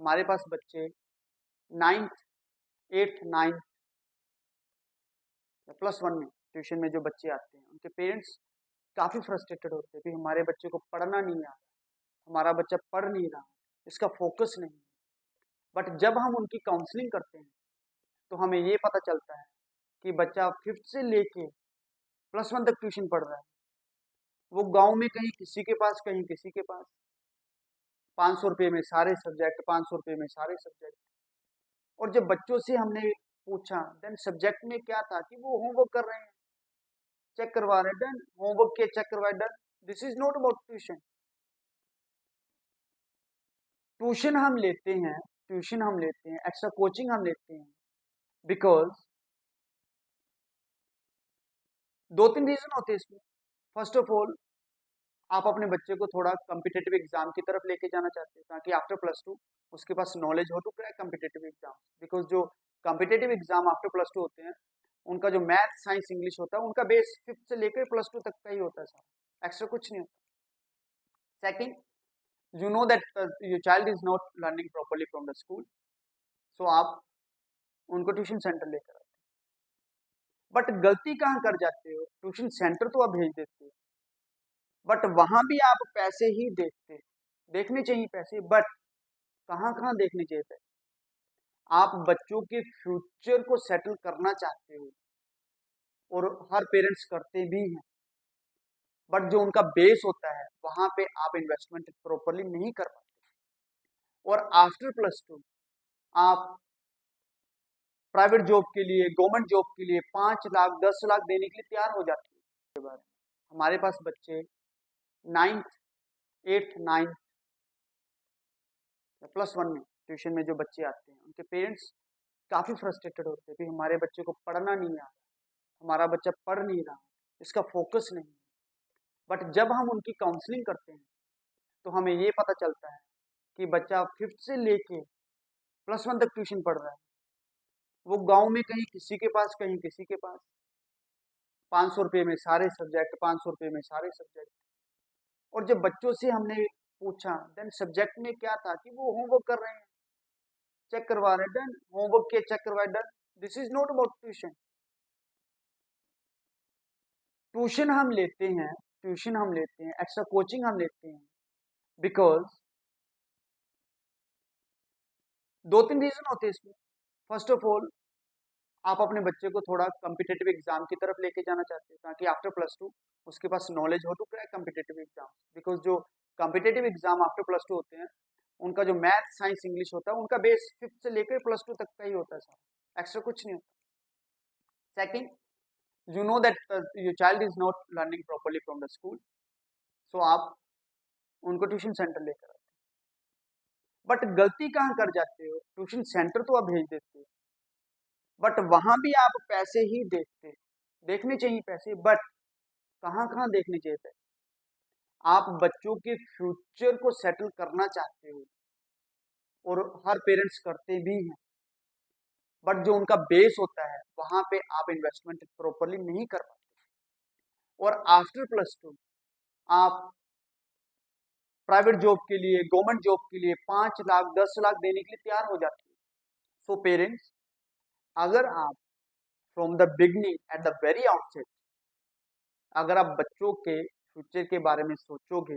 हमारे पास बच्चे 9th 8th 9th या +1 में ट्यूशन में जो बच्चे आते हैं उनके पेरेंट्स काफ़ी फ्रस्ट्रेटेड होते हैं कि हमारे बच्चे को पढ़ना नहीं आ रहा, हमारा बच्चा पढ़ नहीं रहा, इसका फोकस नहीं। बट जब हम उनकी काउंसलिंग करते हैं तो हमें ये पता चलता है कि बच्चा 5th से लेके +1 तक ट्यूशन पढ़ रहा है। वो गांव में कहीं किसी के पास, कहीं किसी के पास, 500 रुपये में सारे सब्जेक्ट, 500 रुपये में सारे सब्जेक्ट। और जब बच्चों से हमने पूछा देन सब्जेक्ट में क्या था कि वो होमवर्क कर रहे हैं, चेक करवा रहे हैं, डन होमवर्क किया, चेक करवाए, done. This is not about tuition. Tuition हम लेते हैं, एक्स्ट्रा कोचिंग हम लेते हैं बिकॉज 2-3 रीजन होते हैं इसमें। फर्स्ट ऑफ ऑल, आप अपने बच्चे को थोड़ा कम्पिटेटिव एग्जाम की तरफ लेके जाना चाहते हैं ताकि आफ्टर +2 उसके पास नॉलेज हो to crack competitive exam. Because जो कम्पिटेटिव एग्जाम आफ्टर +2 होते हैं उनका जो मैथ, साइंस, इंग्लिश होता है उनका बेस 5th से लेकर +2 तक का ही होता है सर, एक्स्ट्रा कुछ नहीं होता। Second, you know that your child is not learning properly from the school, so आप उनको ट्यूशन सेंटर लेकर आते हो। बट गलती कहाँ कर जाते हो, ट्यूशन सेंटर तो आप भेज देते हो बट वहां भी आप पैसे ही देखने चाहिए पैसे, बट कहाँ कहाँ देखने चाहिए पैसे। आप बच्चों के फ्यूचर को सेटल करना चाहते हो और हर पेरेंट्स करते भी हैं, बट जो उनका बेस होता है वहां पे आप इन्वेस्टमेंट प्रॉपरली नहीं कर पाते। और आफ्टर +2 आप प्राइवेट जॉब के लिए, गवर्नमेंट जॉब के लिए 5 लाख 10 लाख देने के लिए तैयार हो जाते हैं। हमारे पास बच्चे 9th 8th 9th या +1 में ट्यूशन में जो बच्चे आते हैं उनके पेरेंट्स काफ़ी फ्रस्ट्रेटेड होते हैं कि हमारे बच्चे को पढ़ना नहीं आ रहा, हमारा बच्चा पढ़ नहीं रहा, इसका फोकस नहीं। बट जब हम उनकी काउंसलिंग करते हैं तो हमें ये पता चलता है कि बच्चा 5th से लेके +1 तक ट्यूशन पढ़ रहा है। वो गांव में कहीं किसी के पास, कहीं किसी के पास, 500 रुपये में सारे सब्जेक्ट, 500 रुपये में सारे सब्जेक्ट। और जब बच्चों से हमने पूछा देन सब्जेक्ट में क्या था कि वो होमवर्क कर रहे हैं, चेक करवा रहे हैं, डन होमवर्क किया, चेक करवाए, done. This is not about tuition. Tuition हम लेते हैं, एक्स्ट्रा कोचिंग हम लेते हैं बिकॉज 2-3 रीजन होते हैं इसमें। फर्स्ट ऑफ ऑल, आप अपने बच्चे को थोड़ा कम्पिटेटिव एग्जाम की तरफ लेके जाना चाहते हैं ताकि आफ्टर +2 उसके पास नॉलेज हो to crack competitive exam. Because जो कम्पिटेटिव एग्जाम आफ्टर +2 होते हैं उनका जो मैथ, साइंस, इंग्लिश होता है उनका बेस 5th से लेकर +2 तक का ही होता है सर, एक्स्ट्रा कुछ नहीं होता। Second, you know that your child is not learning properly from the school, so आप उनको ट्यूशन सेंटर लेकर आते हो। बट गलती कहाँ कर जाते हो, ट्यूशन सेंटर तो आप भेज देते हो बट वहां भी आप पैसे ही देखने चाहिए पैसे, बट कहाँ कहाँ देखने चाहिए पैसे। आप बच्चों के फ्यूचर को सेटल करना चाहते हो और हर पेरेंट्स करते भी हैं, बट जो उनका बेस होता है वहां पे आप इन्वेस्टमेंट प्रॉपरली नहीं कर पाते। और आफ्टर +2 आप प्राइवेट जॉब के लिए, गवर्नमेंट जॉब के लिए 5 लाख 10 लाख देने के लिए तैयार हो जाते हैं। सो पेरेंट्स, अगर आप from the beginning at the very outset अगर आप बच्चों के फ्यूचर के बारे में सोचोगे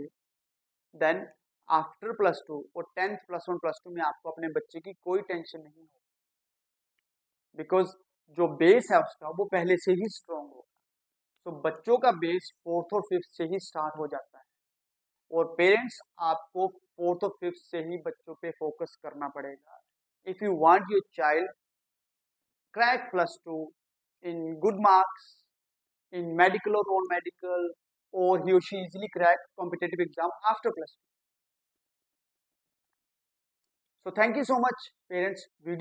देन आफ्टर +2 और 10th +1 +2 में आपको अपने बच्चे की कोई टेंशन नहीं होगी बिकॉज जो बेस है उसका वो पहले से ही स्ट्रांग होगा। तो बच्चों का बेस 4th और 5th से ही स्टार्ट हो जाता है और पेरेंट्स आपको 4th और 5th से ही बच्चों पे फोकस करना पड़ेगा। If you want your child crack +2 in good marks in medical or non-medical, or he or she easily crack competitive exam after +2. So thank you so much parents. Video